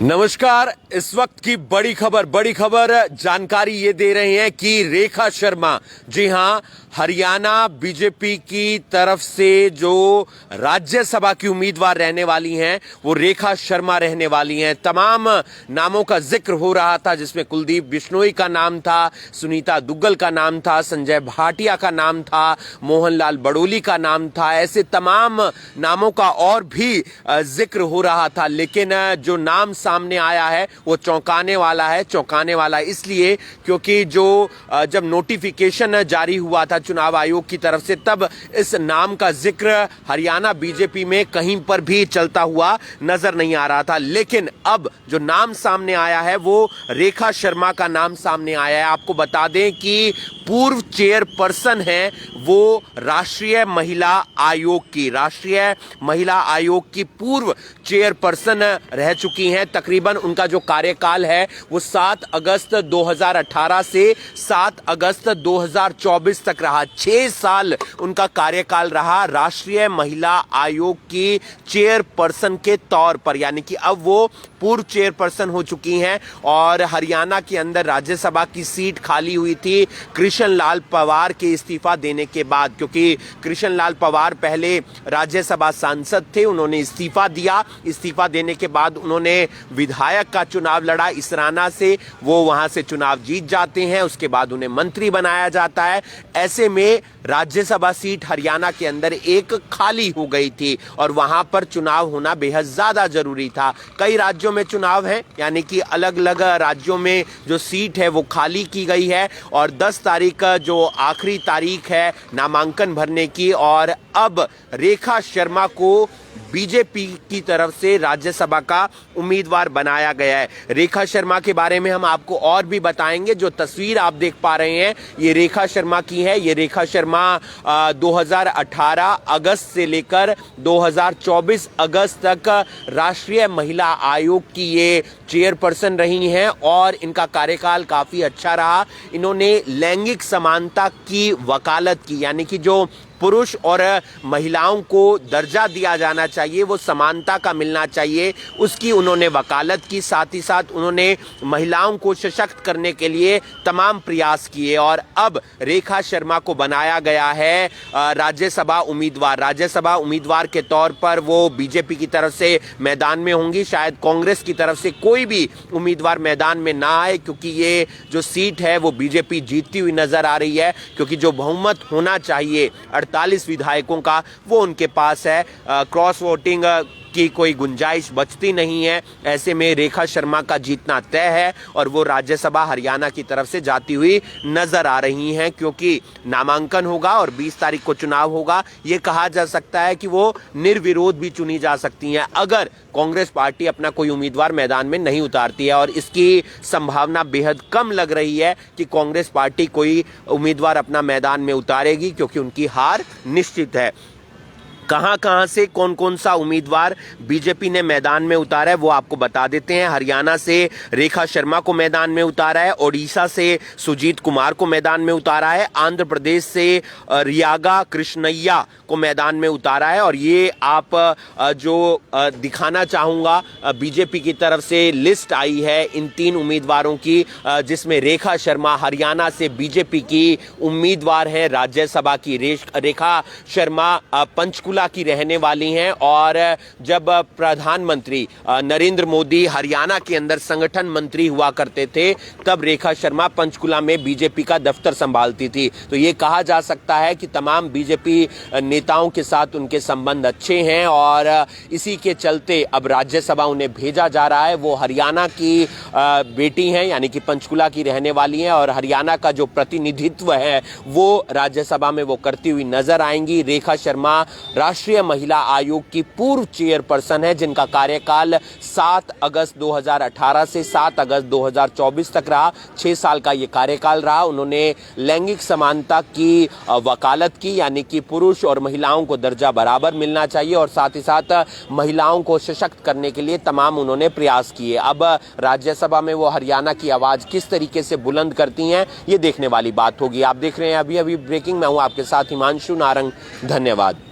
नमस्कार। इस वक्त की बड़ी खबर जानकारी ये दे रहे हैं कि रेखा शर्मा, जी हां, हरियाणा बीजेपी की तरफ से जो राज्यसभा की उम्मीदवार रहने वाली हैं वो रेखा शर्मा रहने वाली हैं। तमाम नामों का जिक्र हो रहा था जिसमें कुलदीप बिश्नोई का नाम था, सुनीता दुग्गल का नाम था, संजय भाटिया का नाम था, मोहनलाल बड़ोली का नाम था। ऐसे तमाम नामों का और भी जिक्र हो रहा था, लेकिन जो नाम सामने आया है वो चौंकाने वाला है। चौंकाने वाला इसलिए क्योंकि जो जब नोटिफिकेशन जारी हुआ था चुनाव आयोग की तरफ से, तब इस नाम का जिक्र हरियाणा बीजेपी में कहीं पर भी चलता हुआ नजर नहीं आ रहा था। लेकिन अब जो नाम सामने आया है वो रेखा शर्मा का नाम सामने आया है। आपको बता दें कि पूर्व चेयरपर्सन है वो राष्ट्रीय महिला आयोग की पूर्व चेयरपर्सन रह चुकी हैं। तकरीबन उनका जो कार्यकाल है वो 7 अगस्त 2018 से 7 अगस्त 2024 तक रहा। 6 साल उनका कार्यकाल रहा राष्ट्रीय महिला आयोग की चेयरपर्सन के तौर पर, यानी कि अब वो पूर्व चेयरपर्सन हो चुकी हैं। और हरियाणा के अंदर राज्यसभा की सीट खाली हुई थी कृष्ण लाल पंवार के इस्तीफा देने के बाद, क्योंकि कृष्ण लाल पंवार पहले राज्यसभा सांसद थे, उन्होंने इस्तीफा दिया। इस्तीफा देने के बाद उन्होंने विधायक का चुनाव लड़ा इसराना से, वो वहां से चुनाव जीत जाते हैं, उसके बाद उन्हें मंत्री बनाया जाता है। ऐसे में राज्यसभा सीट हरियाणा के अंदर एक खाली हो गई थी और वहां पर चुनाव होना बेहद ज्यादा जरूरी था। कई राज्यों में चुनाव है, यानी कि अलग अलग राज्यों में जो सीट है वो खाली की गई है और 10 तारीख जो आखिरी तारीख है नामांकन भरने की, और अब रेखा शर्मा को बीजेपी की तरफ से राज्यसभा का उम्मीदवार बनाया गया है। रेखा शर्मा के बारे में हम आपको और भी बताएंगे। जो तस्वीर आप देख पा रहे हैं ये रेखा शर्मा की है। ये रेखा शर्मा 2018 अगस्त से लेकर 2024 अगस्त तक राष्ट्रीय महिला आयोग की ये चेयरपर्सन रही हैं और इनका कार्यकाल काफी अच्छा रहा। इन्होंने लैंगिक समानता की वकालत की, यानी कि जो पुरुष और महिलाओं को दर्जा दिया जाना चाहिए, वो समानता का मिलना चाहिए, उसकी उन्होंने वकालत की। साथ ही साथ उन्होंने महिलाओं को सशक्त करने के लिए तमाम प्रयास किए और अब रेखा शर्मा को बनाया गया है राज्यसभा उम्मीदवार के तौर पर। वो बीजेपी की तरफ से मैदान में होंगी। शायद कांग्रेस की तरफ से कोई भी उम्मीदवार मैदान में ना आए, क्योंकि ये जो सीट है वो बीजेपी जीतती हुई नजर आ रही है, क्योंकि जो बहुमत होना चाहिए 48 विधायकों का वो उनके पास है। क्रॉस वोटिंग की कोई गुंजाइश बचती नहीं है। ऐसे में रेखा शर्मा का जीतना तय है और वो राज्यसभा हरियाणा की तरफ से जाती हुई नजर आ रही हैं, क्योंकि नामांकन होगा और 20 तारीख को चुनाव होगा। ये कहा जा सकता है कि वो निर्विरोध भी चुनी जा सकती हैं अगर कांग्रेस पार्टी अपना कोई उम्मीदवार मैदान में नहीं उतारती है, और इसकी संभावना बेहद कम लग रही है कि कांग्रेस पार्टी कोई उम्मीदवार अपना मैदान में उतारेगी, क्योंकि उनकी हार निश्चित है। कहां से कौन सा उम्मीदवार बीजेपी ने मैदान में उतारा है वो आपको बता देते हैं। हरियाणा से रेखा शर्मा को मैदान में उतारा है, ओडिशा से सुजीत कुमार को मैदान में उतारा है, आंध्र प्रदेश से रियागा कृष्णैया को मैदान में उतारा है। और ये आप जो दिखाना चाहूंगा, बीजेपी की तरफ से लिस्ट आई है इन 3 उम्मीदवारों की, जिसमें रेखा शर्मा हरियाणा से बीजेपी की उम्मीदवार है राज्यसभा की। रेखा शर्मा पंचकुला की रहने वाली हैं और जब प्रधानमंत्री नरेंद्र मोदी हरियाणा के अंदर संगठन मंत्री हुआ करते थे तब रेखा शर्मा पंचकुला में बीजेपी का दफ्तर संभालती थी। तो ये कहा जा सकता है कि तमाम बीजेपी नेताओं के साथ उनके संबंध अच्छे हैं और इसी के चलते अब राज्यसभा उन्हें भेजा जा रहा है। वो हरियाणा की बेटी हैं, यानी कि पंचकुला की रहने वाली हैं और हरियाणा का जो प्रतिनिधित्व है वो राज्यसभा में वो करती हुई नजर आएंगी। रेखा शर्मा राष्ट्रीय महिला आयोग की पूर्व चेयरपर्सन है, जिनका कार्यकाल 7 अगस्त 2018 से 7 अगस्त 2024 तक रहा। 6 साल का ये कार्यकाल रहा। उन्होंने लैंगिक समानता की वकालत की, यानी कि पुरुष और महिलाओं को दर्जा बराबर मिलना चाहिए, और साथ ही साथ महिलाओं को सशक्त करने के लिए तमाम उन्होंने प्रयास किए। अब राज्यसभा में वो हरियाणा की आवाज किस तरीके से बुलंद करती हैं ये देखने वाली बात होगी। आप देख रहे हैं अभी ब्रेकिंग। मैं हूं आपके साथ हिमांशु नारंग। धन्यवाद।